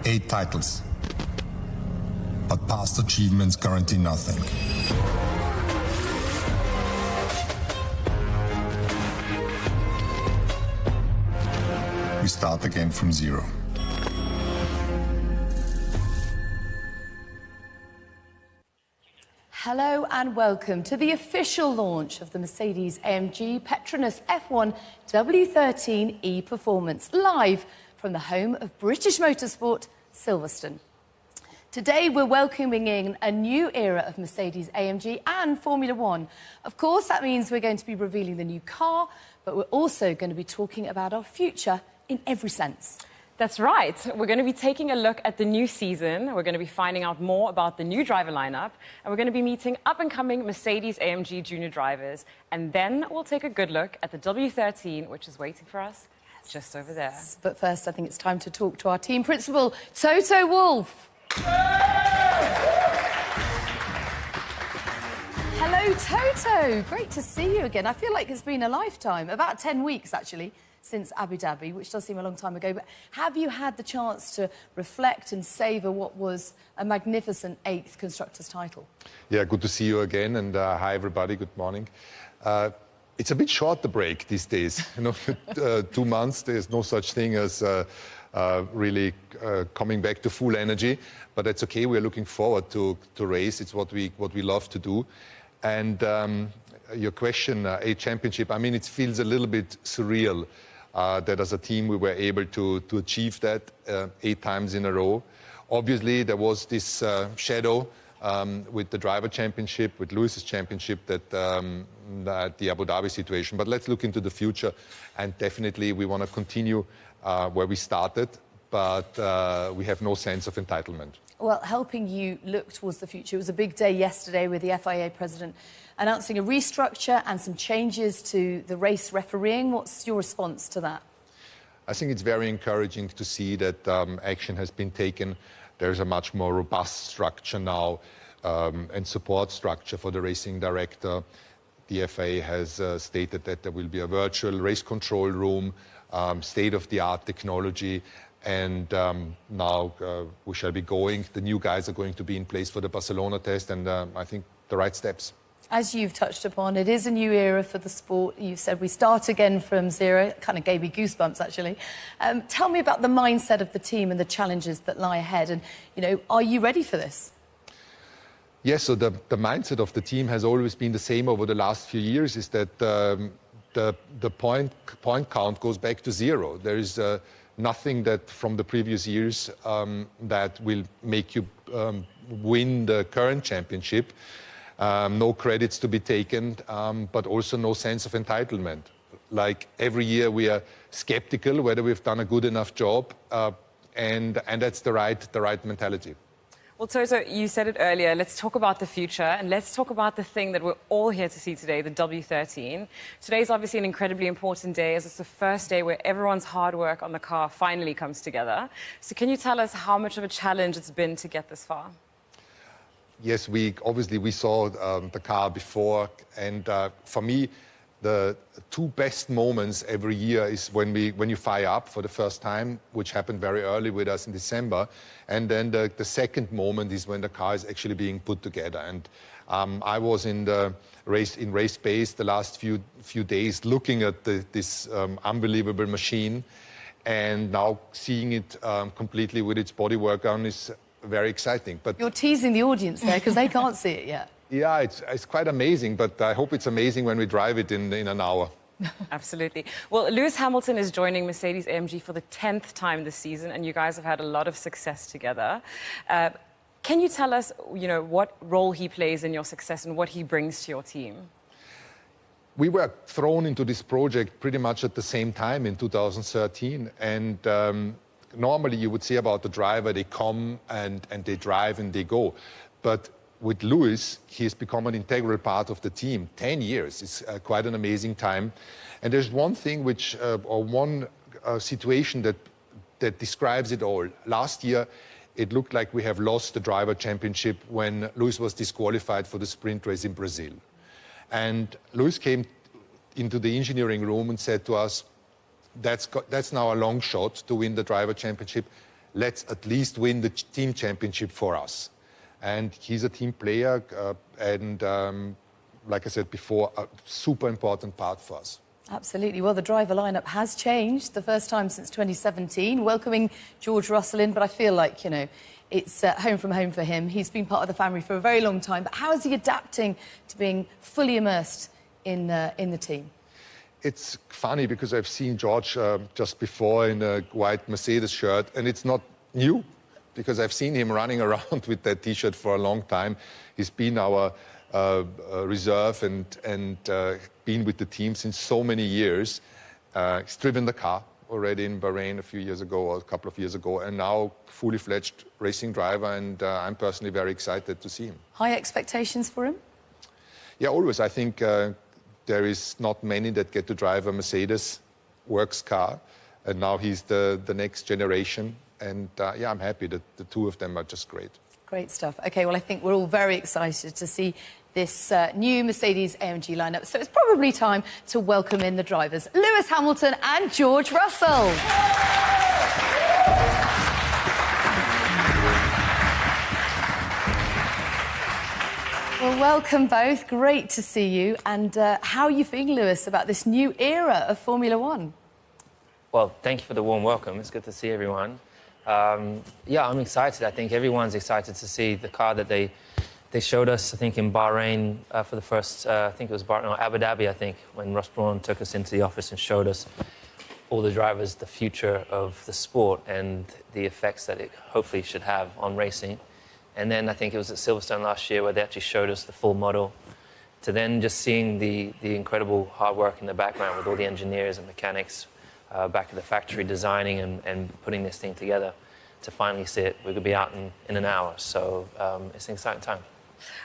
8 titles. But past achievements guarantee nothing. We start again from zero. Hello and welcome to the official launch of the Mercedes-AMG PETRONAS F1 W13 E-Performance, live from the home of British motorsport, Silverstone. Today we're welcoming in a new era of Mercedes-AMG and Formula One. Of course, that means we're going to be revealing the new car, but we're also going to be talking about our future in every sense. That's right. We're going to be taking a look at the new season. We're going to be finding out more about the new driver lineup. And we're going to be meeting up-and-coming Mercedes-AMG junior drivers. And then we'll take a good look at the W13, which is waiting for us just over there. But first, I think it's time to talk to our team principal, Toto Wolff. Hello, Toto. Great to see you again. I feel like it's been a lifetime, about 10 weeks, actually, since Abu Dhabi, which does seem a long time ago. But have you had the chance to reflect and savour what was a magnificent 8th Constructors' title? Yeah, good to see you again, and hi, everybody. Good morning. It's a bit short, the break these days. You know, 2 months, there's no such thing as really coming back to full energy. But that's okay. We're looking forward to race. It's what we love to do. And your question, a championship, I mean, it feels a little bit surreal that as a team we were able to achieve that 8 times in a row. Obviously, there was this shadow with the driver championship, with Lewis's championship, that the Abu Dhabi situation. But let's look into the future, and definitely we want to continue where we started, but we have no sense of entitlement. Well, helping you look towards the future, it was a big day yesterday with the FIA president announcing a restructure and some changes to the race refereeing. What's your response to that? I think it's very encouraging to see that action has been taken. There's a much more robust structure now and support structure for the racing director. The FIA has stated that there will be a virtual race control room, state-of-the-art technology, and now we shall be going. The new guys are going to be in place for the Barcelona test, and I think the right steps. As you've touched upon, it is a new era for the sport. You've said we start again from zero. It kind of gave me goosebumps, actually. Tell me about the mindset of the team and the challenges that lie ahead. And, you know, are you ready for this? Yes, so the mindset of the team has always been the same over the last few years, is that the point count goes back to zero. There is nothing that from the previous years that will make you win the current championship. No credits to be taken, but also no sense of entitlement. Like every year we are skeptical whether we've done a good enough job, and that's the right mentality. Well, Toto, you said it earlier. Let's talk about the future, and let's talk about the thing that we're all here to see today, the W13. Today is obviously an incredibly important day, as it's the first day where everyone's hard work on the car finally comes together. So can you tell us how much of a challenge it's been to get this far? Yes, we saw the car before, and for me, the 2 best moments every year is when you fire up for the first time, which happened very early with us in December, and then the second moment is when the car is actually being put together. And I was in race base the last few days, looking at this unbelievable machine, and now seeing it completely with its bodywork on is very exciting. But you're teasing the audience there because they can't see it yet. Yeah, it's quite amazing, but I hope it's amazing when we drive it in an hour. Absolutely. Well, Lewis Hamilton is joining Mercedes-AMG for the 10th time this season, and you guys have had a lot of success together. Can you tell us, you know, what role he plays in your success and what he brings to your team? We were thrown into this project pretty much at the same time in 2013, and normally you would say about the driver, they come and they drive and they go. But with Lewis, he has become an integral part of the team. 10 years is quite an amazing time. And there's one thing which, or one situation that describes it all. Last year, it looked like we have lost the driver championship when Lewis was disqualified for the sprint race in Brazil. And Lewis came into the engineering room and said to us, that's now a long shot to win the driver championship. let's at least win the team championship for us. And he's a team player, and like I said before, a super important part for us. Absolutely. Well, the driver lineup has changed, the first time since 2017, welcoming George Russell in, but I feel like, you know, it's home from home for him. He's been part of the family for a very long time, but how is he adapting to being fully immersed in the team? It's funny because I've seen George just before in a white Mercedes shirt, and it's not new because I've seen him running around with that T-shirt for a long time. He's been our reserve and been with the team since so many years. He's driven the car already in Bahrain a few years ago, or a couple of years ago, and now fully fledged racing driver, and I'm personally very excited to see him. High expectations for him? Yeah, always. I think there is not many that get to drive a Mercedes works car, and now he's the next generation, and yeah, I'm happy that the two of them are just great. Great stuff. OK, well, I think we're all very excited to see this new Mercedes-AMG lineup. So it's probably time to welcome in the drivers, Lewis Hamilton and George Russell. Well, welcome both. Great to see you. And how are you feeling, Lewis, about this new era of Formula One? Well, thank you for the warm welcome. It's good to see everyone. Yeah, I'm excited. I think everyone's excited to see the car that they showed us, I think, in Bahrain for the first, I think it was Abu Dhabi, I think, when Ross Brawn took us into the office and showed us all the drivers, the future of the sport and the effects that it hopefully should have on racing. And then I think it was at Silverstone last year where they actually showed us the full model, to then just seeing the incredible hard work in the background with all the engineers and mechanics back at the factory designing and putting this thing together. To finally see it, we could be out in an hour. So it's an exciting time.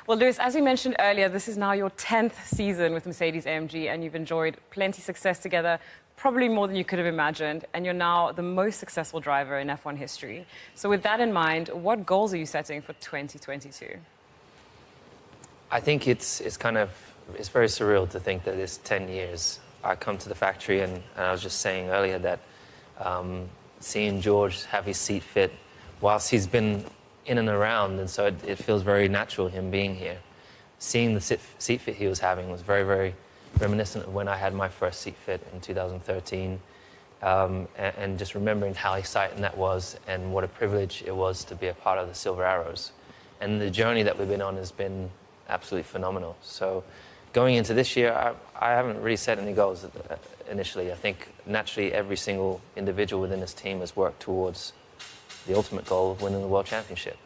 Well, Lewis, as we mentioned earlier, this is now your 10th season with Mercedes-AMG, and you've enjoyed plenty of success together, probably more than you could have imagined, and you're now the most successful driver in F1 history. So with that in mind, what goals are you setting for 2022? I think it's very surreal to think that it's 10 years. I come to the factory, and I was just saying earlier that seeing George have his seat fit whilst he's been in and around, and so it feels very natural, him being here. Seeing the seat fit he was having was very, very reminiscent of when I had my first seat fit in 2013, and just remembering how exciting that was and what a privilege it was to be a part of the Silver Arrows. And the journey that we've been on has been absolutely phenomenal. So going into this year, I haven't really set any goals initially. I think naturally every single individual within this team has worked towards the ultimate goal of winning the World Championship.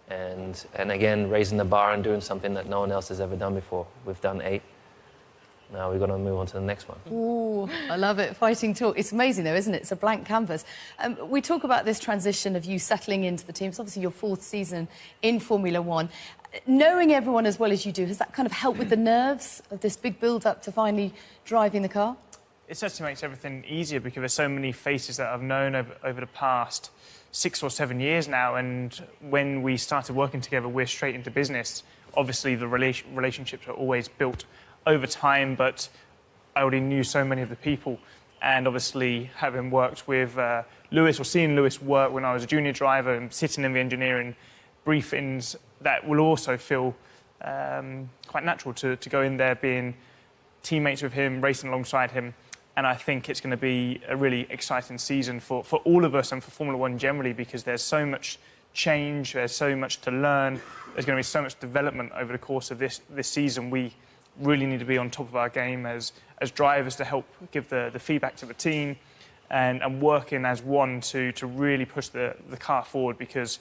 And again, raising the bar and doing something that no one else has ever done before. We've done 8. Now we've got to move on to the next one. Ooh, I love it. Fighting talk. It's amazing, though, isn't it? It's a blank canvas. We talk about this transition of you settling into the team. It's obviously your 4th season in Formula One. Knowing everyone as well as you do, has that kind of helped with the nerves of this big build-up to finally driving the car? It certainly makes everything easier because there's so many faces that I've known over the past 6 or 7 years now, and when we started working together, we're straight into business. Obviously, the relationships are always built over time, but I already knew so many of the people, and obviously having worked with Lewis, or seeing Lewis work when I was a junior driver and sitting in the engineering briefings, that will also feel quite natural to go in there, being teammates with him, racing alongside him. And I think it's going to be a really exciting season for all of us and for Formula One generally, because there's so much change, there's so much to learn, there's going to be so much development over the course of this season. We really need to be on top of our game as drivers to help give the feedback to the team and working as one to really push the car forward, because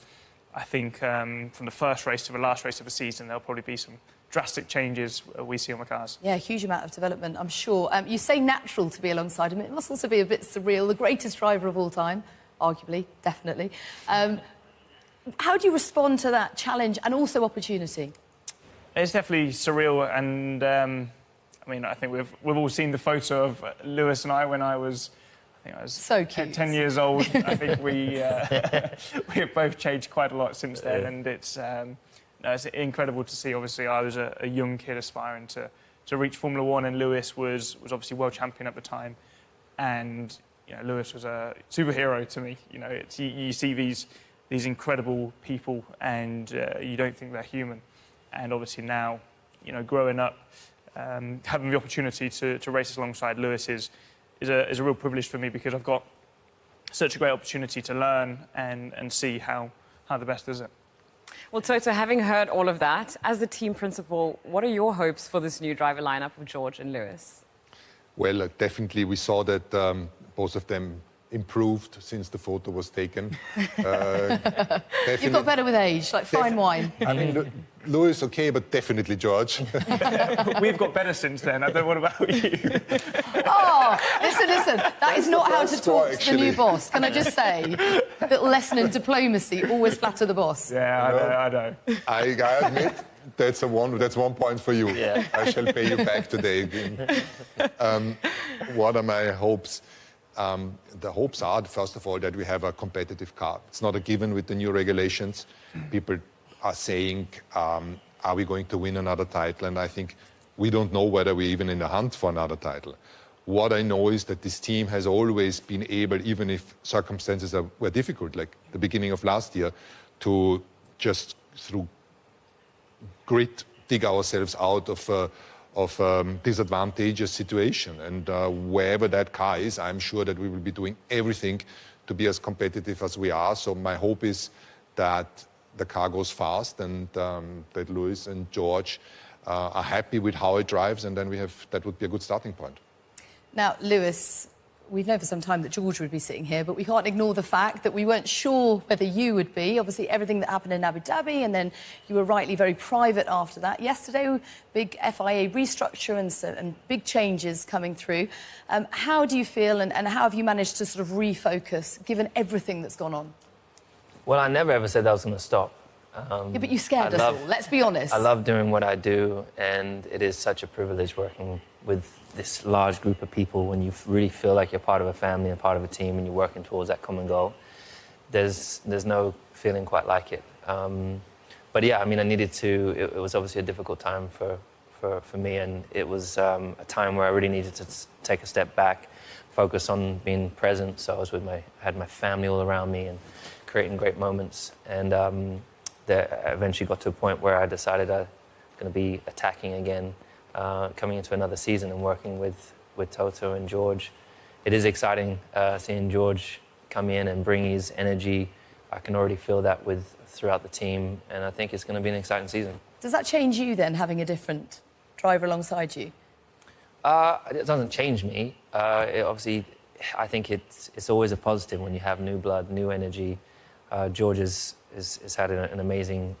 I think from the first race to the last race of the season, there'll probably be some drastic changes we see on the cars. Yeah, a huge amount of development, I'm sure. You say natural to be alongside him. It must also be a bit surreal. The greatest driver of all time, arguably, definitely. How do you respond to that challenge and also opportunity? It's definitely surreal, and I mean, I think we've all seen the photo of Lewis and I when I was so cute. 10 years old. I think we have both changed quite a lot since then, and it's incredible to see. Obviously, I was a young kid aspiring to reach Formula One, and Lewis was obviously world champion at the time. And Lewis was a superhero to me. You see these incredible people, and you don't think they're human. And obviously now, growing up, having the opportunity to race alongside Lewis is a real privilege for me, because I've got such a great opportunity to learn and see how the best does it. Well, Toto, having heard all of that, as the team principal, what are your hopes for this new driver lineup of George and Lewis? Well, definitely we saw that both of them improved since the photo was taken. You've got better with age, like fine wine. I mean, Lewis, okay, but definitely George. We've got better since then. I don't know what about you. Oh, listen. That is not how to talk to the new boss. Can I just say? A little lesson in diplomacy. Always flatter the boss. Yeah, I know. I admit, that's one point for you. Yeah. I shall pay you back today. What are my hopes? The hopes are, first of all, that we have a competitive car. It's not a given with the new regulations. People are saying, are we going to win another title? And I think we don't know whether we're even in the hunt for another title. What I know is that this team has always been able, even if circumstances were difficult, like the beginning of last year, to just through grit dig ourselves out of disadvantageous situation. And wherever that car is, I'm sure that we will be doing everything to be as competitive as we are. So my hope is that the car goes fast, and that Lewis and George are happy with how it drives, and then that would be a good starting point. Now, Lewis, we've known for some time that George would be sitting here, but we can't ignore the fact that we weren't sure whether you would be. Obviously, everything that happened in Abu Dhabi, and then you were rightly very private after that. Yesterday, big FIA restructure and big changes coming through. How do you feel, and how have you managed to sort of refocus, given everything that's gone on? Well, I never ever said that was going to stop. Yeah, but you scared us all, let's be honest. I love doing what I do, and it is such a privilege working with this large group of people when you really feel like you're part of a family and part of a team and you're working towards that common goal. There's no feeling quite like it. But yeah, I mean, I needed to, it was obviously a difficult time for me, and it was a time where I really needed to take a step back, focus on being present. So I was with I had my family all around me and creating great moments. And that eventually got to a point where I decided I was going to be attacking again, coming into another season and working with Toto and George. It is exciting seeing George come in and bring his energy. I can already feel that throughout the team, and I think it's going to be an exciting season. Does that change you then, having a different driver alongside you? It doesn't change me. Obviously, I think it's always a positive when you have new blood, new energy. George has had an amazing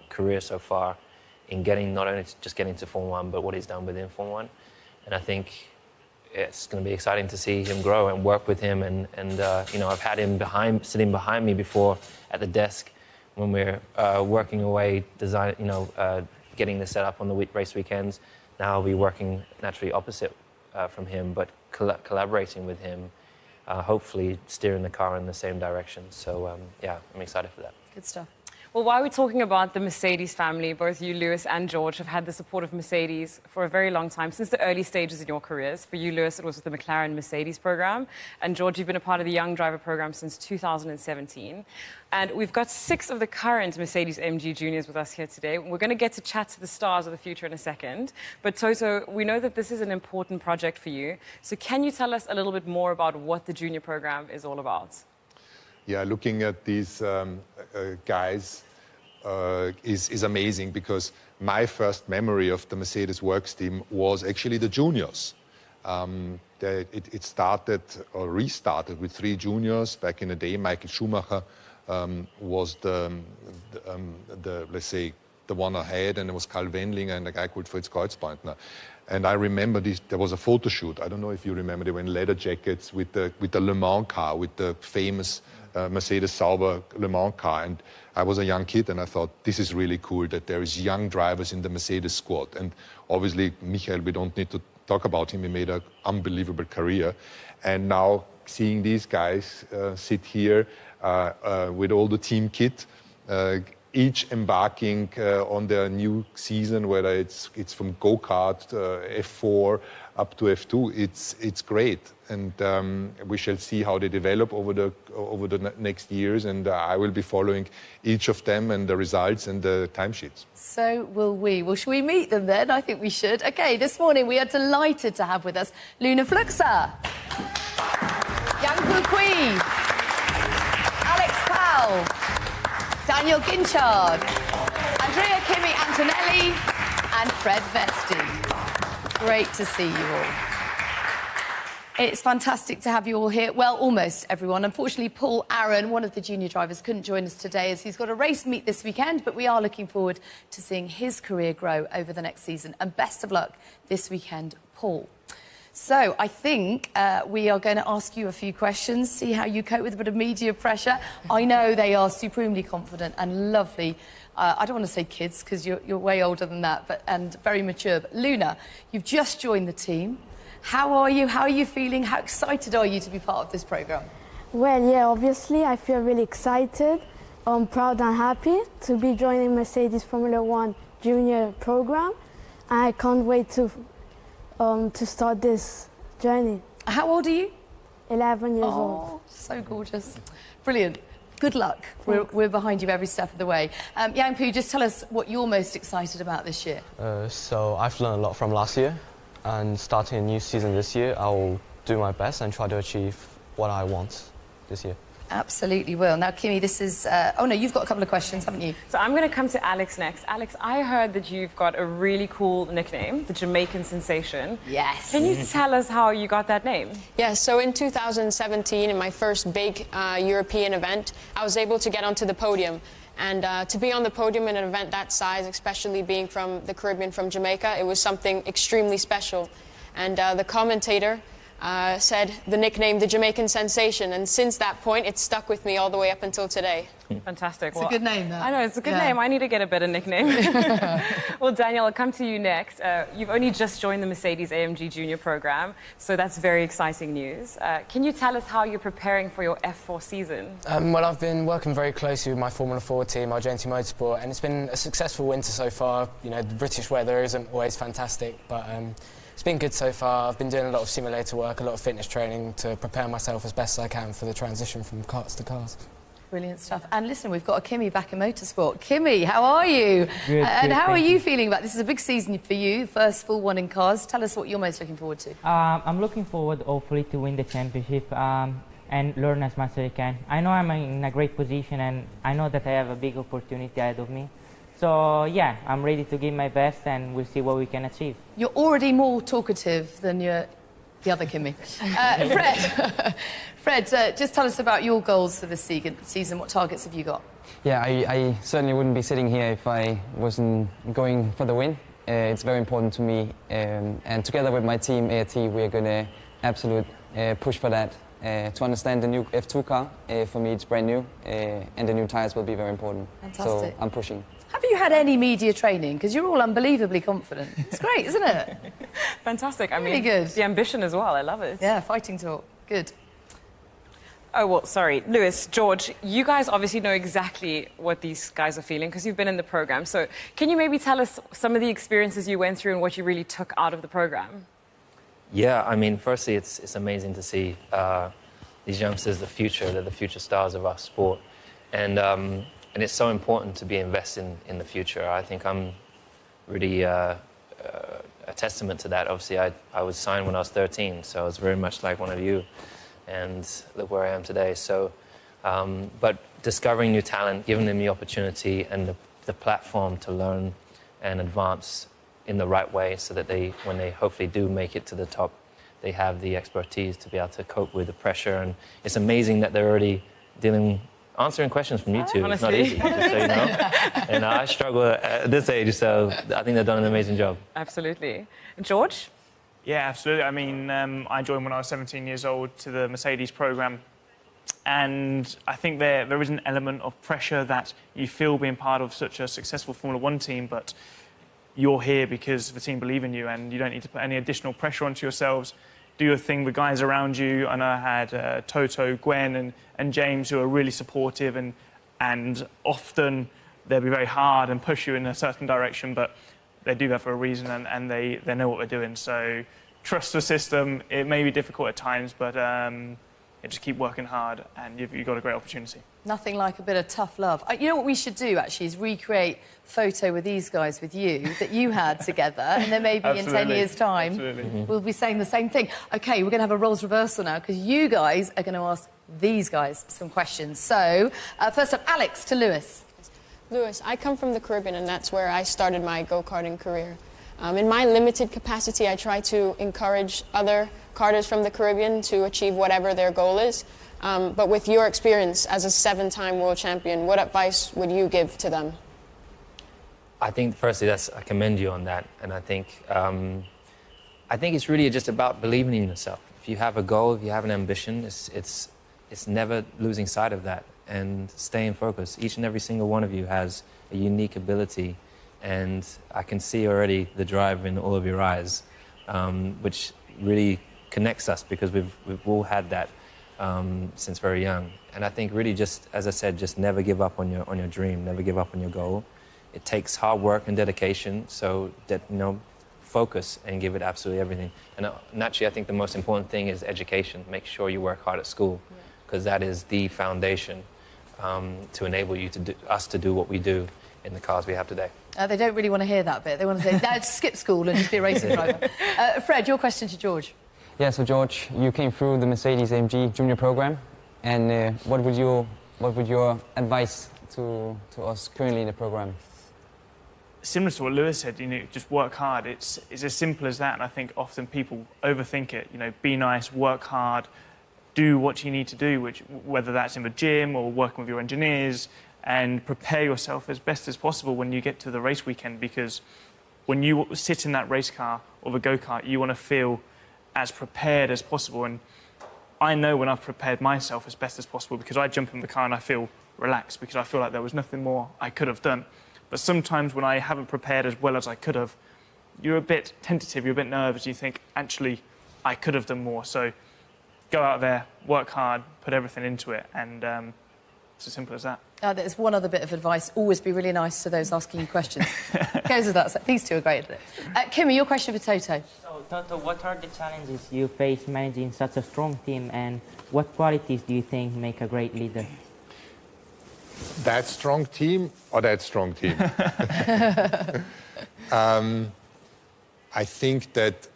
career so far in not only just getting to Formula 1, but what he's done within Formula 1. And I think it's going to be exciting to see him grow and work with him. And I've had him sitting behind me before at the desk when we're working away, getting the setup on the race weekends. Now I'll be working naturally opposite from him, but collaborating with him, hopefully steering the car in the same direction. So, yeah, I'm excited for that. Good stuff. Well, while we're talking about the Mercedes family, both you, Lewis, and George have had the support of Mercedes for a very long time, since the early stages in your careers. For you, Lewis, it was with the McLaren Mercedes program. And George, you've been a part of the Young Driver program since 2017. And we've got 6 of the current Mercedes-AMG juniors with us here today. We're going to get to chat to the stars of the future in a second. But Toto, we know that this is an important project for you. So can you tell us a little bit more about what the junior program is all about? Yeah, looking at these guys is amazing, because my first memory of the Mercedes Works team was actually the juniors. It started or restarted with 3 juniors back in the day. Michael Schumacher was the let's say, the one ahead, and it was Karl Wendlinger and a guy called Fritz Kreuzbeutner. And I remember there was a photo shoot. I don't know if you remember, they were in leather jackets with the Le Mans car, with the famous Mercedes Sauber Le Mans car. And I was a young kid, and I thought, this is really cool that there is young drivers in the Mercedes squad. And obviously, Michael, we don't need to talk about him. He made an unbelievable career. And now seeing these guys sit here with all the team kit each embarking on their new season, whether it's from go-kart, F4 up to F2. It's great, and we shall see how they develop over the next years. And I will be following each of them and the results and the timesheets. So will we. Well, should we meet them then? I think we should. Okay, this morning we are delighted to have with us Luna Fluxa, Yang Kui, Alex Powell, Daniel Ginchard, Andrea Kimi Antonelli, and Fred Vesti. Great to see you all. It's fantastic to have you all here. Well, almost everyone. Unfortunately, Paul Aaron, one of the junior drivers, couldn't join us today as he's got a race meet this weekend, but we are looking forward to seeing his career grow over the next season. And best of luck this weekend, Paul. So I think we are going to ask you a few questions, see how you cope with a bit of media pressure. I know they are supremely confident and lovely. I don't want to say kids, because you're way older than that, and very mature. But Luna, you've just joined the team. How are you? How are you feeling? How excited are you to be part of this programme? Well, yeah, obviously I feel really excited. I'm proud and happy to be joining Mercedes Formula One Junior program. I can't wait to start this journey. How old are you? 11 years old. Oh, so gorgeous. Brilliant. Good luck. We're behind you every step of the way. Yang Pu, just tell us what you're most excited about this year. So I've learned a lot from last year, and starting a new season this year, I'll do my best and try to achieve what I want this year. Absolutely will. Now, Kimi, this is... oh, no, you've got a couple of questions, haven't you? So I'm going to come to Alex next. Alex, I heard that you've got a really cool nickname, the Jamaican Sensation. Yes. Can you tell us how you got that name? Yeah, so in 2017, in my first big European event, I was able to get onto the podium. And to be on the podium in an event that size, especially being from the Caribbean, from Jamaica, it was something extremely special. And the commentator said the nickname, the Jamaican Sensation, and since that point, it's stuck with me all the way up until today. Fantastic. It's a good name, though. I know, it's a good name. I need to get a better nickname. Well, Daniel, I'll come to you next. You've only just joined the Mercedes-AMG Junior program, so that's very exciting news. Can you tell us how you're preparing for your F4 season? Well, I've been working very closely with my Formula 4 team, Argentina Motorsport, and it's been a successful winter so far. You know, the British weather isn't always fantastic, but it's been good so far. I've been doing a lot of simulator work, a lot of fitness training to prepare myself as best as I can for the transition from karts to cars. Brilliant stuff. And listen, we've got a Kimi back in motorsport. Kimi, how are you? Good, and good, how are you feeling about this? Is a big season for you, first full one in cars. Tell us what you're most looking forward to. I'm looking forward, hopefully, to win the championship and learn as much as I can. I know I'm in a great position, and I know that I have a big opportunity ahead of me. So, yeah, I'm ready to give my best, and we'll see what we can achieve. You're already more talkative than the other Kimi. Fred, just tell us about your goals for this season. What targets have you got? Yeah, I certainly wouldn't be sitting here if I wasn't going for the win. It's very important to me, and together with my team, ART, we're going to absolutely push for that. To understand the new F2 car, for me it's brand new, and the new tyres will be very important. Fantastic. So I'm pushing. Have you had any media training? Because you're all unbelievably confident. It's great, isn't it? Fantastic. I Really mean, good. the ambition as well. I love it. Yeah, fighting talk. Good. Oh, well, sorry. Lewis, George, you guys obviously know exactly what these guys are feeling because you've been in the program. So can you maybe tell us some of the experiences you went through and what you really took out of the program? Yeah, I mean, firstly, it's amazing to see these youngsters, the future. They're the future stars of our sport. And it's so important to be investing in the future. I think I'm really a testament to that. Obviously, I was signed when I was 13, so I was very much like one of you. And look where I am today. So, but discovering new talent, giving them the opportunity and the platform to learn and advance in the right way so that when they hopefully do make it to the top, they have the expertise to be able to cope with the pressure. And it's amazing that they're already answering questions from YouTube. Honestly. It's not easy, just so you know. And I struggle at this age, so I think they've done an amazing job. Absolutely. George? Yeah, absolutely. I mean, I joined when I was 17 years old to the Mercedes program, and I think there is an element of pressure that you feel being part of such a successful Formula One team, but you're here because the team believe in you, and you don't need to put any additional pressure onto yourselves. Do your thing, the guys around you. I know I had Toto, Gwen and James who are really supportive and often they'll be very hard and push you in a certain direction, but they do that for a reason, and they know what they're doing. So trust the system. It may be difficult at times, but just keep working hard, and you've got a great opportunity. Nothing like a bit of tough love. You know what we should do, actually, is recreate a photo with these guys, with you, that you had together, and then maybe in 10 years' time, we'll be saying the same thing. OK, we're going to have a roles reversal now, because you guys are going to ask these guys some questions. So, first up, Alex to Lewis. Lewis, I come from the Caribbean, and that's where I started my go-karting career. In my limited capacity, I try to encourage other karters from the Caribbean to achieve whatever their goal is. But with your experience as a 7-time world champion, what advice would you give to them? I think, firstly, I commend you on that. And I think it's really just about believing in yourself. If you have a goal, if you have an ambition, it's never losing sight of that and staying focused. Each and every single one of you has a unique ability. And I can see already the drive in all of your eyes, which really connects us, because we've all had that since very young. And I think really just, as I said, just never give up on your dream, never give up on your goal. It takes hard work and dedication, so that, focus and give it absolutely everything. And naturally, I think the most important thing is education. Make sure you work hard at school, because that is the foundation to enable us to do what we do in the cars we have today. They don't really want to hear that bit. They want to say, Dad, skip school and just be a racing driver. Fred, your question to George. Yeah, so George, you came through the Mercedes-AMG junior program, and what would your advice to us currently in the program? Similar to what Lewis said, just work hard. It's as simple as that, and I think often people overthink it. Be nice, work hard, do what you need to do, whether that's in the gym or working with your engineers, and prepare yourself as best as possible when you get to the race weekend, because when you sit in that race car or the go-kart, you want to feel as prepared as possible. And I know when I've prepared myself as best as possible, because I jump in the car and I feel relaxed, because I feel like there was nothing more I could have done. But sometimes when I haven't prepared as well as I could have, you're a bit tentative, you're a bit nervous, you think, actually, I could have done more. So go out there, work hard, put everything into it, and it's as simple as that. There's one other bit of advice. Always be really nice to those asking you questions. Goes with that. So these two are great at it. Kimmy, your question for Toto. So, Toto, what are the challenges you face managing such a strong team, and what qualities do you think make a great leader? That strong team or that strong team? I think that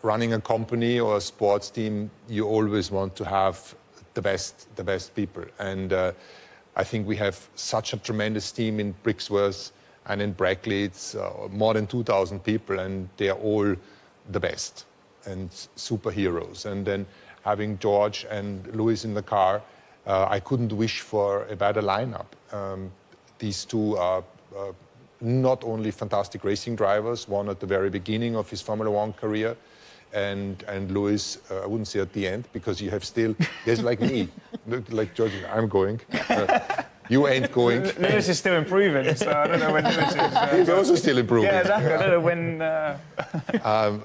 running a company or a sports team, you always want to have the best people. And I think we have such a tremendous team in Brixworth and in Brackley. It's more than 2,000 people, and they are all the best and superheroes. And then having George and Lewis in the car, I couldn't wish for a better lineup. These two are not only fantastic racing drivers, one at the very beginning of his Formula One career, and Lewis, I wouldn't say at the end, because you have still, there's like me, like George, I'm going. You ain't going. Lewis is still improving, so I don't know when Lewis is. He's also still improving. Yeah, exactly. I don't know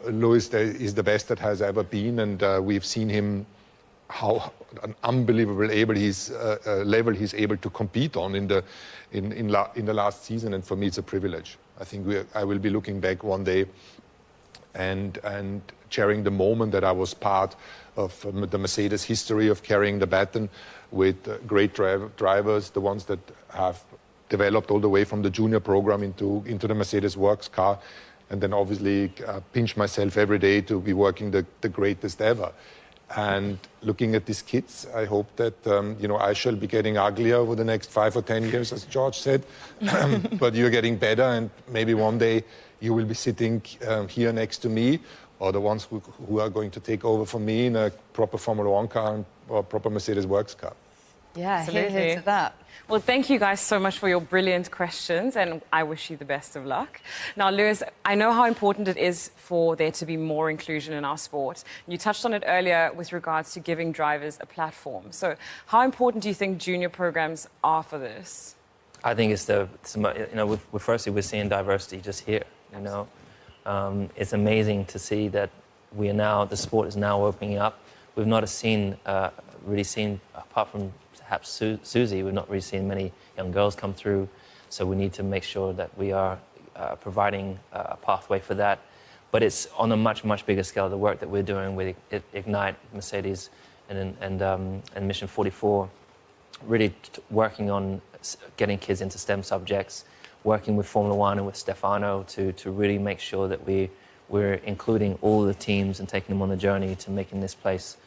when. Lewis is the best that has ever been, and we've seen him, how an unbelievable level he's able to compete on in the last season, and for me it's a privilege. I think I will be looking back one day and sharing the moment that I was part of the Mercedes history of carrying the baton with great drivers, the ones that have developed all the way from the junior program into the Mercedes Works car, and then obviously pinch myself every day to be working the greatest ever. And looking at these kids, I hope that I shall be getting uglier over the next 5 or 10 years, as George said. But you're getting better, and maybe one day you will be sitting here next to me, or the ones who are going to take over for me in a proper Formula One car or proper Mercedes Works car. Yeah, here's to that. Well, thank you guys so much for your brilliant questions, and I wish you the best of luck. Now, Lewis, I know how important it is for there to be more inclusion in our sport. You touched on it earlier with regards to giving drivers a platform. So how important do you think junior programs are for this? I think firstly, we're seeing diversity just here, It's amazing to see that the sport is now opening up. We've not really seen, apart from perhaps Susie, we've not really seen many young girls come through. So we need to make sure that we are providing a pathway for that. But it's on a much, much bigger scale, the work that we're doing with Ignite, Mercedes, and Mission 44, really working on getting kids into STEM subjects, working with Formula One and with Stefano to really make sure that we're including all the teams and taking them on the journey to making this place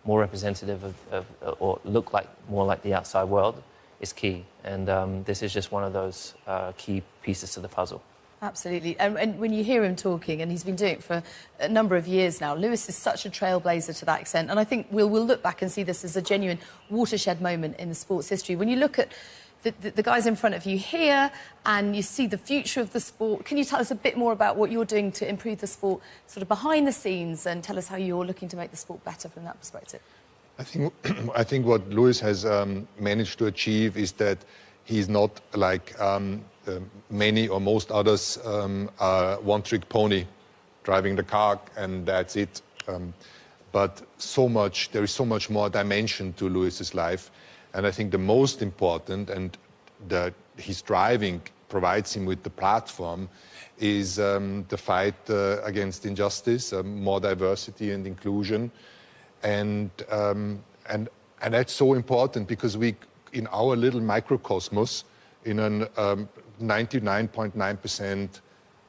more representative of or look like more like the outside world is key. And this is just one of those key pieces to the puzzle. Absolutely. And when you hear him talking, and he's been doing it for a number of years now, Lewis is such a trailblazer to that extent. And I think we'll look back and see this as a genuine watershed moment in the sport's history. When you look at the guys in front of you here and you see the future of the sport, can you tell us a bit more about what you're doing to improve the sport sort of behind the scenes, and tell us how you're looking to make the sport better from that perspective? I think what Lewis has managed to achieve is that he's not like many or most others are one-trick pony, driving the car and that's it. But there is so much more dimension to Lewis's life. And I think the most important, and that his driving provides him with the platform, is the fight against injustice, more diversity and inclusion. And that's so important because we, in our little microcosmos, in an 99.9%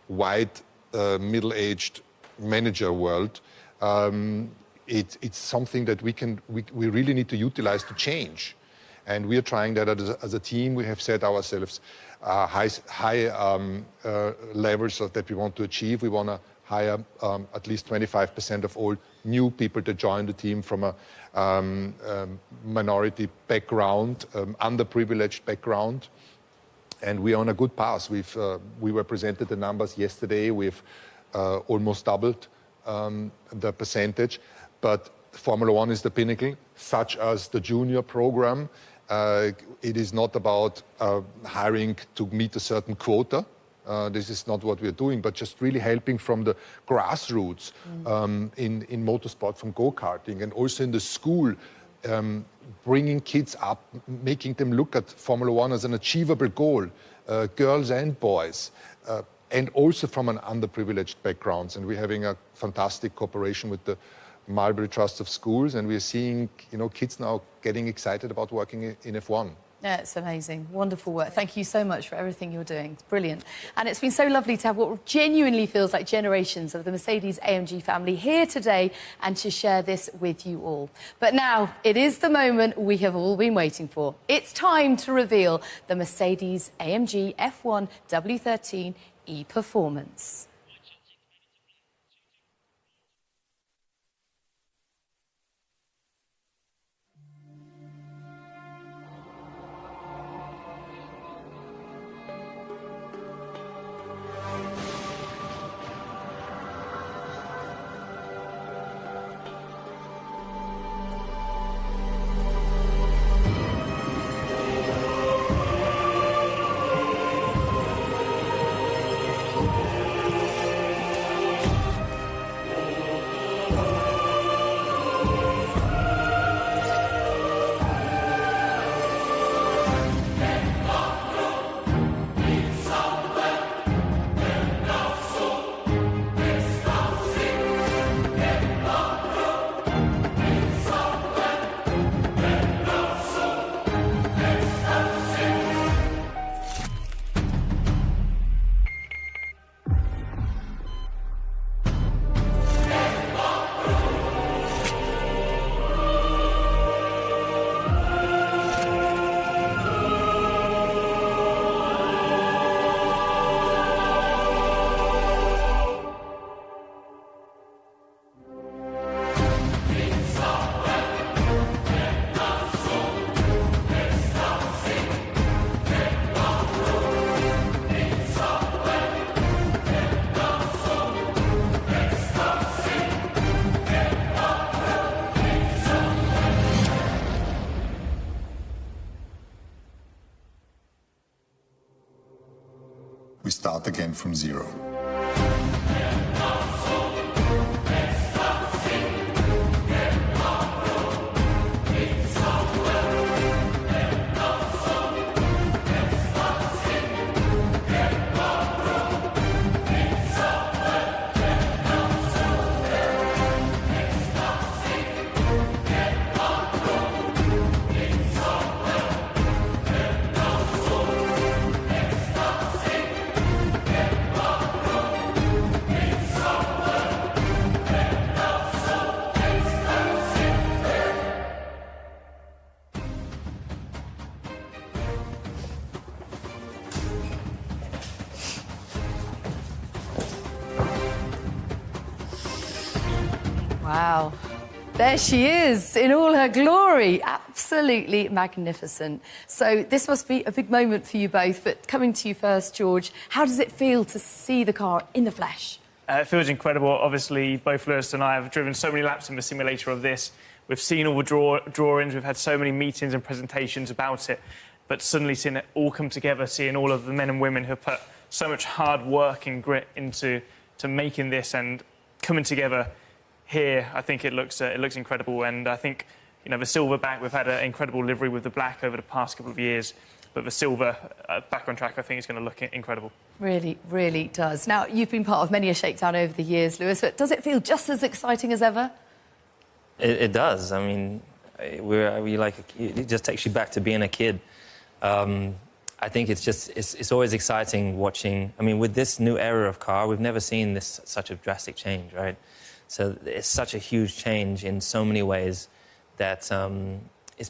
white, middle-aged manager world, it's something that we really need to utilize to change. And we are trying that as a team. We have set ourselves high levels that we want to achieve. We want to hire at least 25% of all new people that join the team from a minority background, underprivileged background. And we are on a good path. We were presented the numbers yesterday. We've almost doubled the percentage. But Formula One is the pinnacle, such as the junior program. It is not about hiring to meet a certain quota. This is not what we're doing, but just really helping from the grassroots in motorsport, from go-karting, and also in the school, bringing kids up, making them look at Formula One as an achievable goal, girls and boys, and also from an underprivileged backgrounds. And we're having a fantastic cooperation with the Mulberry Trust of Schools, and we're seeing, kids now getting excited about working in F1. Yeah, it's amazing. Wonderful work. Thank you so much for everything you're doing. It's brilliant. And it's been so lovely to have what genuinely feels like generations of the Mercedes-AMG family here today and to share this with you all. But now, it is the moment we have all been waiting for. It's time to reveal the Mercedes-AMG F1 W13 E-Performance. We start again from zero. Wow. There she is in all her glory. Absolutely magnificent. So this must be a big moment for you both, but coming to you first, George, how does it feel to see the car in the flesh? It feels incredible. Obviously, both Lewis and I have driven so many laps in the simulator of this. We've seen all the drawings, we've had so many meetings and presentations about it, but suddenly seeing it all come together, seeing all of the men and women who have put so much hard work and grit into making this and coming together here, I think it looks incredible. And I think, you know, the silver back, we've had an incredible livery with the black over the past couple of years, but the silver back on track, I think, is going to look incredible. Really, really does. Now, you've been part of many a shakedown over the years, Lewis, but does it feel just as exciting as ever? It does. I mean, it just takes you back to being a kid. I think it's always exciting watching. I mean, with this new era of car, we've never seen such a drastic change, right? So it's such a huge change in so many ways that it's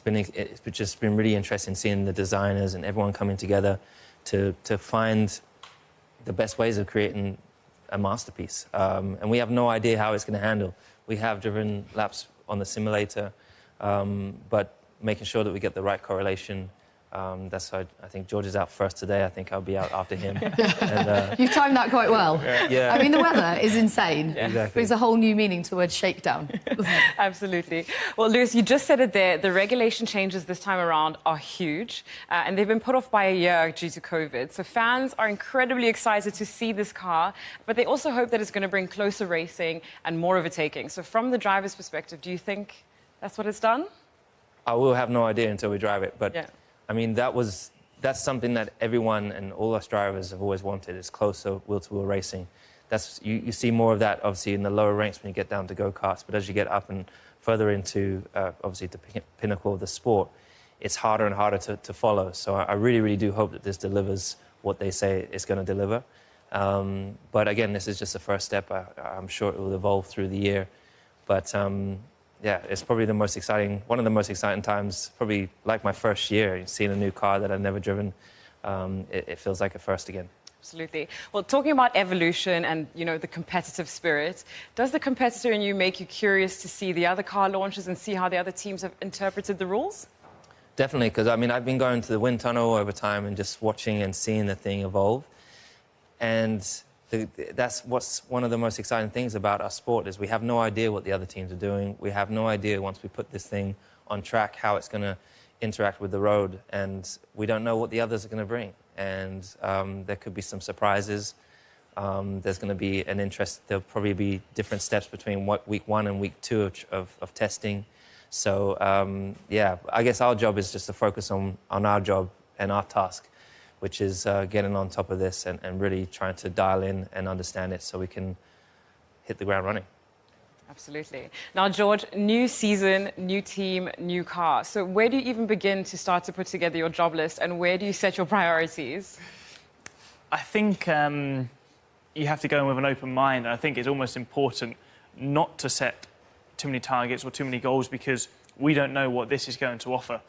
just been really interesting seeing the designers and everyone coming together to find the best ways of creating a masterpiece. And we have no idea how it's going to handle. We have driven laps on the simulator, but making sure that we get the right correlation. That's why I think George is out first today. I think I'll be out after him. And, You've timed that quite well. Yeah. I mean, the weather is insane. Yeah. Exactly. Brings a whole new meaning to the word shakedown, doesn't it? Absolutely. Well, Lewis, you just said it there. The regulation changes this time around are huge, and they've been put off by a year due to COVID. So fans are incredibly excited to see this car, but they also hope that it's going to bring closer racing and more overtaking. So from the driver's perspective, do you think that's what it's done? I will have no idea until we drive it, but... Yeah. I mean, that's something that everyone and all us drivers have always wanted, is closer wheel-to-wheel racing. You see more of that, obviously, in the lower ranks when you get down to go-karts, but as you get up and further into, obviously, the pinnacle of the sport, it's harder and harder to follow. So I really, really do hope that this delivers what they say it's going to deliver. But again, this is just the first step. I'm sure it will evolve through the year. But... yeah, it's probably one of the most exciting times, probably like my first year, seeing a new car that I've never driven. It feels like a first again. Absolutely. Well, talking about evolution and, you know, the competitive spirit, does the competitor in you make you curious to see the other car launches and see how the other teams have interpreted the rules? Definitely, because, I mean, I've been going to the wind tunnel over time and just watching and seeing the thing evolve. And... that's what's one of the most exciting things about our sport, is we have no idea what the other teams are doing. We have no idea, once we put this thing on track, how it's going to interact with the road, and we don't know what the others are going to bring. And there could be some surprises. There's going to be an interest. There'll probably be different steps between week 1 and week 2 of testing. So, yeah, I guess our job is just to focus on our job and our task, which is getting on top of this and really trying to dial in and understand it so we can hit the ground running. Absolutely. Now, George, new season, new team, new car. So where do you even begin to start to put together your job list, and where do you set your priorities? I think you have to go in with an open mind. I think it's almost important not to set too many targets or too many goals, because we don't know what this is going to offer.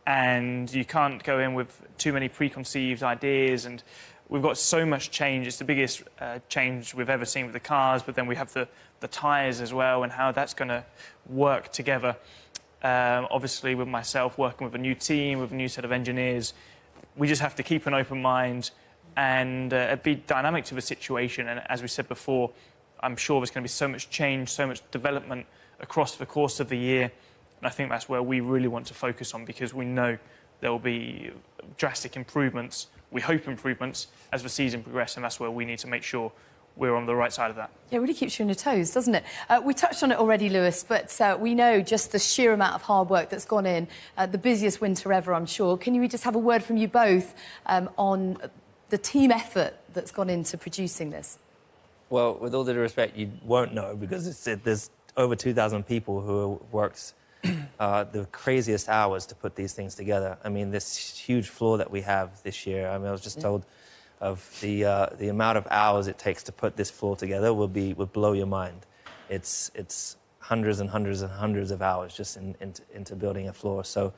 And you can't go in with too many preconceived ideas, and we've got so much change. It's the biggest change we've ever seen with the cars, but then we have the tyres as well, and how that's going to work together. Obviously, with myself working with a new team, with a new set of engineers, we just have to keep an open mind and be dynamic to the situation. And as we said before, I'm sure there's going to be so much change, so much development across the course of the year. And I think that's where we really want to focus on, because we know there will be drastic improvements, we hope improvements, as the season progresses, and that's where we need to make sure we're on the right side of that. Yeah, it really keeps you on your toes, doesn't it? We touched on it already, Lewis, but we know just the sheer amount of hard work that's gone in, the busiest winter ever, I'm sure. Can we just have a word from you both on the team effort that's gone into producing this? Well, with all due respect, you won't know, because there's over 2,000 people who have worked the craziest hours to put these things together. I mean, this huge floor that we have this year, I mean, I was just told of the amount of hours it takes to put this floor together would blow your mind. It's hundreds and hundreds and hundreds of hours just into building a floor. So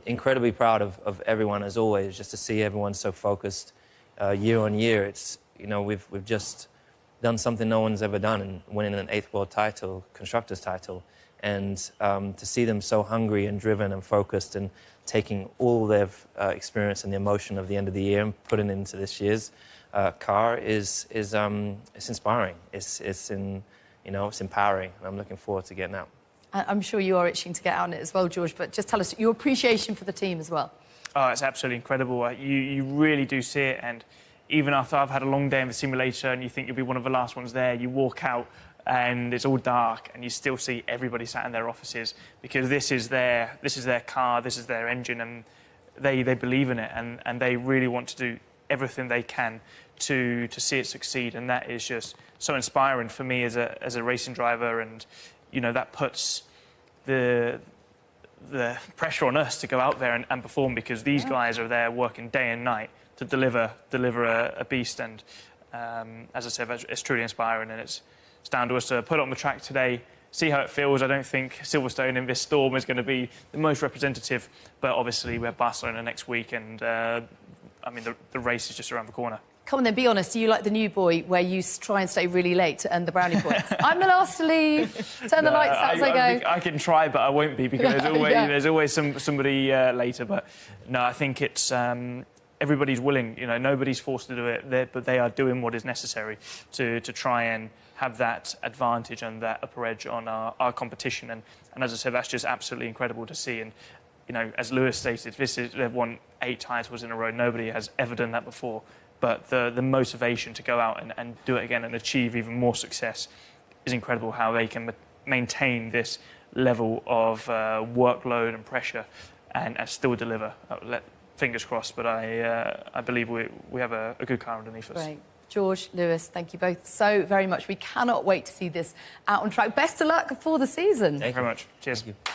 incredibly proud of everyone, as always, just to see everyone so focused year on year. It's, you know, we've just... done something no one's ever done and winning an 8th world title, constructors title. And to see them so hungry and driven and focused and taking all their experience and the emotion of the end of the year and putting it into this year's car is inspiring. It's empowering. And I'm looking forward to getting out. I'm sure you are itching to get out on it as well, George, but just tell us your appreciation for the team as well. Oh, it's absolutely incredible. You really do see it, and even after I've had a long day in the simulator and you think you'll be one of the last ones there, you walk out and it's all dark and you still see everybody sat in their offices because this is their car, this is their engine, and they believe in it, and they really want to do everything they can to see it succeed, and that is just so inspiring for me as a racing driver. And you know, that puts the pressure on us to go out there and perform, because these guys are there working day and night to deliver a beast. And as I said, it's truly inspiring, and it's down to us to put it on the track today, see how it feels. I don't think Silverstone in this storm is going to be the most representative, but obviously we have Barcelona next week, and I mean, the race is just around the corner. Come on then, be honest. Are you like the new boy where you try and stay really late to earn the brownie points? I'm the last to leave. Turn the lights out as I go. I can try, but I won't be, because there's always somebody later. But no, I think it's everybody's willing. You know, nobody's forced to do it, but they are doing what is necessary to try and have that advantage and that upper edge on our competition. And as I said, that's just absolutely incredible to see. And you know, as Lewis stated, they've won 8 titles in a row. Nobody has ever done that before. But the motivation to go out and do it again and achieve even more success is incredible. How they can maintain this level of workload and pressure and still deliver. Fingers crossed, but I believe we have a good car underneath us. Great. George, Lewis, thank you both so very much. We cannot wait to see this out on track. Best of luck for the season. Thank you very much. Cheers. Thank you.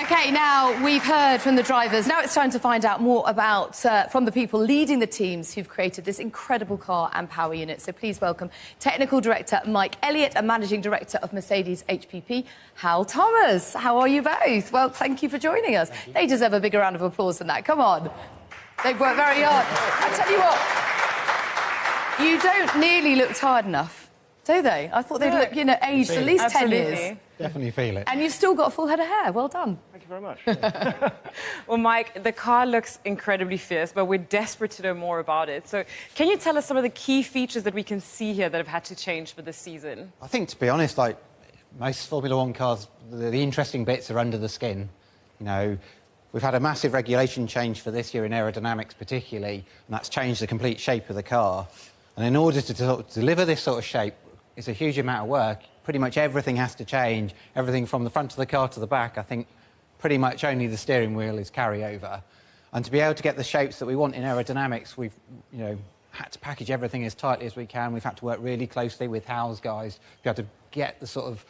OK, now we've heard from the drivers. Now it's time to find out more about from the people leading the teams who've created this incredible car and power unit. So please welcome Technical Director Mike Elliott and Managing Director of Mercedes HPP, Hal Thomas. How are you both? Well, thank you for joining us. They deserve a bigger round of applause than that. Come on. They've worked very hard. I tell you what, you don't nearly look tired enough, do they? I thought they'd look, you know, aged at least 10 years. Definitely feel it. And you've still got a full head of hair. Well done. Thank you very much. Well, Mike, the car looks incredibly fierce, but we're desperate to know more about it. So can you tell us some of the key features that we can see here that have had to change for this season? I think, to be honest, like most Formula One cars, the interesting bits are under the skin. You know, we've had a massive regulation change for this year in aerodynamics particularly, and that's changed the complete shape of the car. And in order to deliver this sort of shape, it's a huge amount of work. Pretty much everything has to change, everything from the front of the car to the back. I think pretty much only the steering wheel is carryover. And to be able to get the shapes that we want in aerodynamics, we've had to package everything as tightly as we can. We've had to work really closely with Hal's guys to be able to get the sort of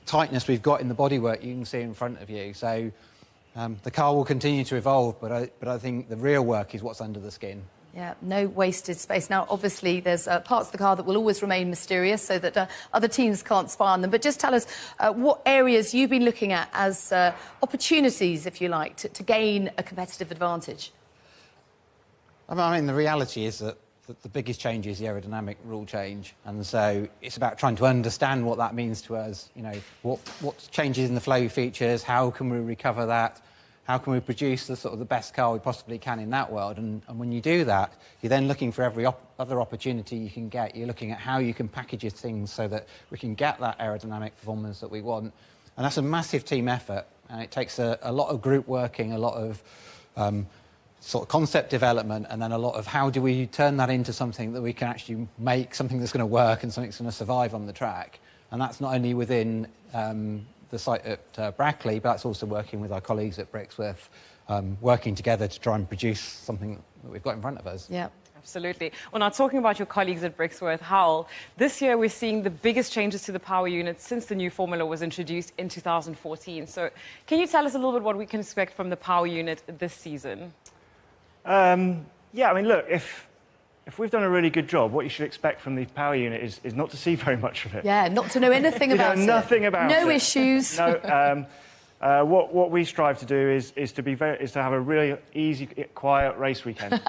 tightness we've got in the bodywork you can see in front of you. So the car will continue to evolve, but I think the real work is what's under the skin. Yeah, no wasted space. Now, obviously, there's parts of the car that will always remain mysterious so that other teams can't spy on them. But just tell us what areas you've been looking at as opportunities, if you like, to gain a competitive advantage. I mean, the reality is that the biggest change is the aerodynamic rule change. And so it's about trying to understand what that means to us. You know, what changes in the flow features, how can we recover that? How can we produce the best car we possibly can in that world? And when you do that, you're then looking for every other opportunity you can get. You're looking at how you can package things so that we can get that aerodynamic performance that we want. And that's a massive team effort. And it takes a lot of group working, a lot of concept development, and then a lot of how do we turn that into something that we can actually make, something that's going to work and something that's going to survive on the track. And that's not only within the site at Brackley, but that's also working with our colleagues at Brixworth, working together to try and produce something that we've got in front of us. Yeah. Absolutely. Well, now talking about your colleagues at Brixworth, Hal, this year we're seeing the biggest changes to the power unit since the new formula was introduced in 2014. So can you tell us a little bit what we can expect from the power unit this season? Yeah, I mean, look, if we've done a really good job, what you should expect from the power unit is not to see very much of it. Yeah, not to know anything about it. Nothing about it. No issues. No. What we strive to do is to have a really easy, quiet race weekend,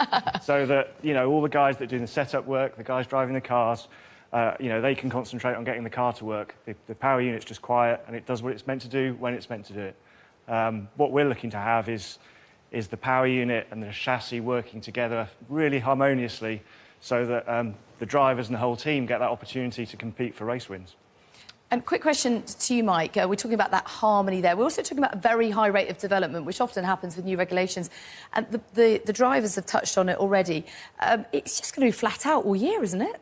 so that all the guys that do the setup work, the guys driving the cars, they can concentrate on getting the car to work. The power unit's just quiet and it does what it's meant to do when it's meant to do it. What we're looking to have is the power unit and the chassis working together really harmoniously, so that the drivers and the whole team get that opportunity to compete for race wins. And quick question to you, Mike. We're talking about that harmony there. We're also talking about a very high rate of development, which often happens with new regulations. And the drivers have touched on it already. It's just going to be flat out all year, isn't it?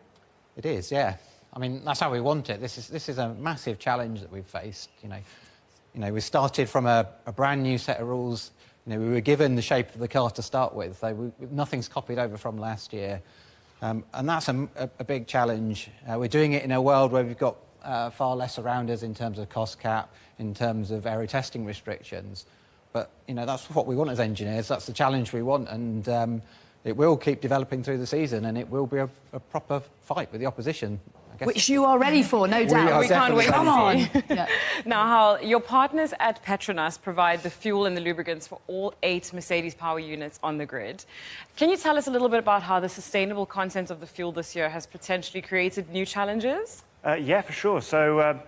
It is, yeah. I mean, that's how we want it. This is a massive challenge that we've faced. We started from a brand new set of rules. We were given the shape of the car to start with. Nothing's copied over from last year. And that's a big challenge. We're doing it in a world where we've got far less around us in terms of cost cap, in terms of aero testing restrictions. But, that's what we want as engineers. That's the challenge we want. And it will keep developing through the season, and it will be a proper fight with the opposition. Which you are ready for, no doubt. We can't wait. Come on. Yeah. Now, Hal, your partners at PETRONAS provide the fuel and the lubricants for all 8 Mercedes power units on the grid. Can you tell us a little bit about how the sustainable content of the fuel this year has potentially created new challenges? Yeah, for sure. So,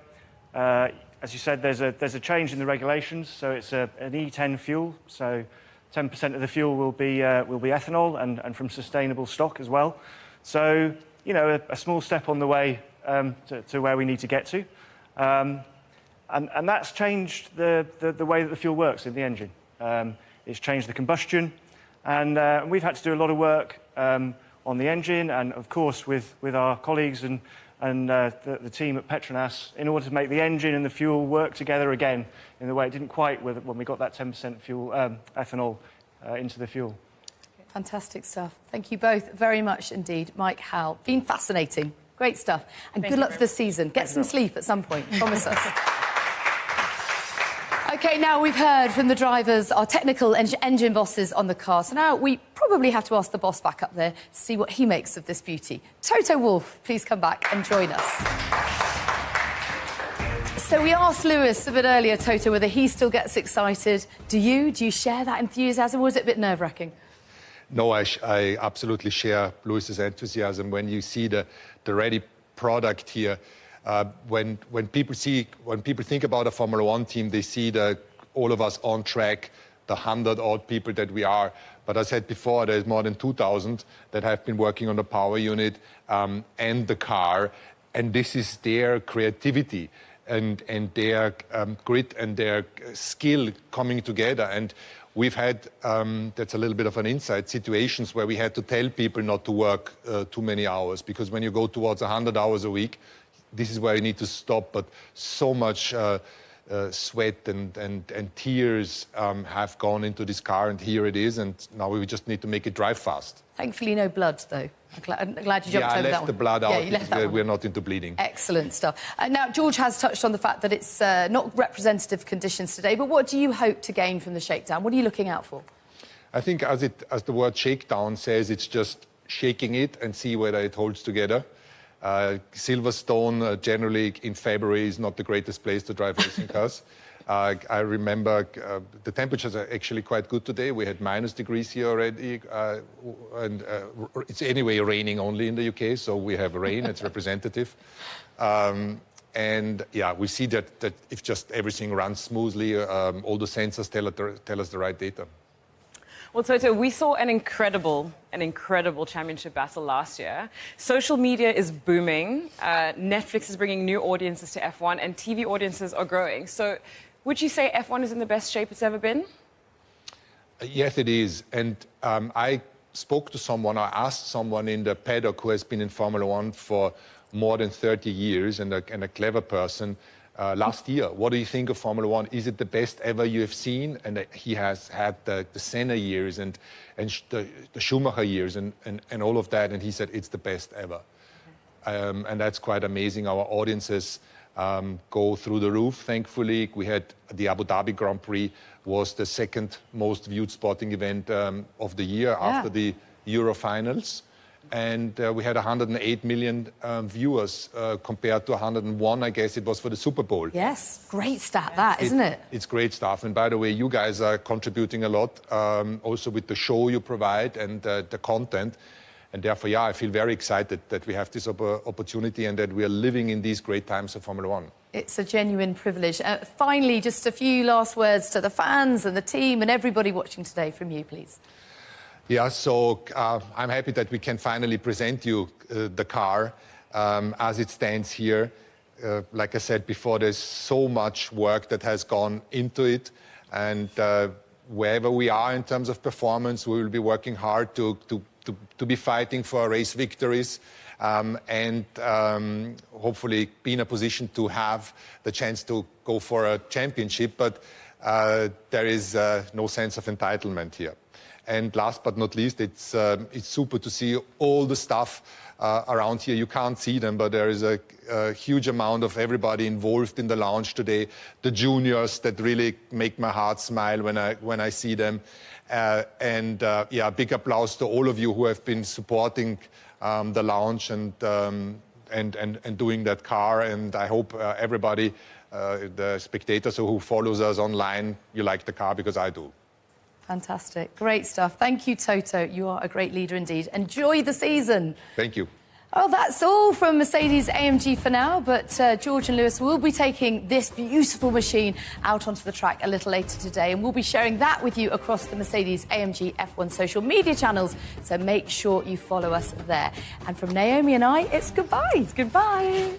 as you said, there's a change in the regulations. So it's an E10 fuel. So 10% of the fuel will be ethanol and from sustainable stock as well. So, a small step on the way to where we need to get to. And that's changed the way that the fuel works in the engine. It's changed the combustion. And we've had to do a lot of work on the engine and, of course, with our colleagues and the team at PETRONAS in order to make the engine and the fuel work together again in the way it didn't quite when we got that 10% fuel ethanol into the fuel. Fantastic stuff. Thank you both very much indeed. Mike, Hal, been fascinating. Great stuff. And good luck for the season. Get some sleep at some point, promise us. OK, now we've heard from the drivers, our technical engine bosses on the car. So now we probably have to ask the boss back up there to see what he makes of this beauty. Toto Wolff, please come back and join us. So we asked Lewis a bit earlier, Toto, whether he still gets excited. Do you? Do you share that enthusiasm, or is it a bit nerve-wracking? No, I absolutely share Lewis's enthusiasm when you see the ready product here. When people think about a Formula One team, they see all of us on track, the 100-odd people that we are. But as I said before, there's more than 2,000 that have been working on the power unit and the car, and this is their creativity and their grit and their skill coming together. And we've had, that's a little bit of an insight, situations where we had to tell people not to work too many hours, because when you go towards 100 hours a week, this is where you need to stop. But so much sweat and tears have gone into this car, and here it is, and now we just need to make it drive fast. Thankfully, no blood, though. I'm glad you jumped over that one. Yeah, I left the blood out. You left that one. We're not into bleeding. Excellent stuff. Now, George has touched on the fact that it's not representative conditions today, but what do you hope to gain from the shakedown? What are you looking out for? I think, as the word shakedown says, it's just shaking it and see whether it holds together. Silverstone, generally in February, is not the greatest place to drive racing cars. I remember the temperatures are actually quite good today. We had -degrees here already, and it's anyway raining only in the UK, so we have rain. It's representative. And yeah, we see that if just everything runs smoothly, all the sensors tell us the right data. Well, Toto, we saw an incredible championship battle last year. Social media is booming. Netflix is bringing new audiences to F1, and TV audiences are growing. So would you say F1 is in the best shape it's ever been? Yes, it is. And I spoke to someone, I asked someone in the paddock who has been in Formula One for more than 30 years and a clever person, last year, what do you think of Formula One? Is it the best ever you have seen? And he has had the Senna years and the Schumacher years and all of that, and he said it's the best ever. And that's quite amazing. Our audiences go through the roof, thankfully. We had the Abu Dhabi Grand Prix was the second most viewed sporting event of the year after the Euro finals. and we had 108 million viewers compared to 101, I guess it was for the Super Bowl. Yes, great stat that, isn't it? It's great stuff. And by the way, you guys are contributing a lot, also with the show you provide and the content. And therefore, yeah, I feel very excited that we have this opportunity and that we are living in these great times of Formula One. It's a genuine privilege. Finally, just a few last words to the fans and the team and everybody watching today from you, please. Yeah, so I'm happy that we can finally present you the car as it stands here. Like I said before, there's so much work that has gone into it. And wherever we are in terms of performance, we will be working hard to be fighting for race victories and hopefully be in a position to have the chance to go for a championship. But there is no sense of entitlement here. And last but not least, it's super to see all the stuff around here. You can't see them, but there is a huge amount of everybody involved in the launch today. The juniors that really make my heart smile when I see them. Yeah, big applause to all of you who have been supporting the launch and doing that car. And I hope everybody, the spectators who follows us online, you like the car because I do. Fantastic. Great stuff. Thank you, Toto. You are a great leader indeed. Enjoy the season. Thank you. Well, that's all from Mercedes-AMG for now, but George and Lewis will be taking this beautiful machine out onto the track a little later today, and we'll be sharing that with you across the Mercedes-AMG F1 social media channels, so make sure you follow us there. And from Naomi and I, it's goodbye. Goodbye.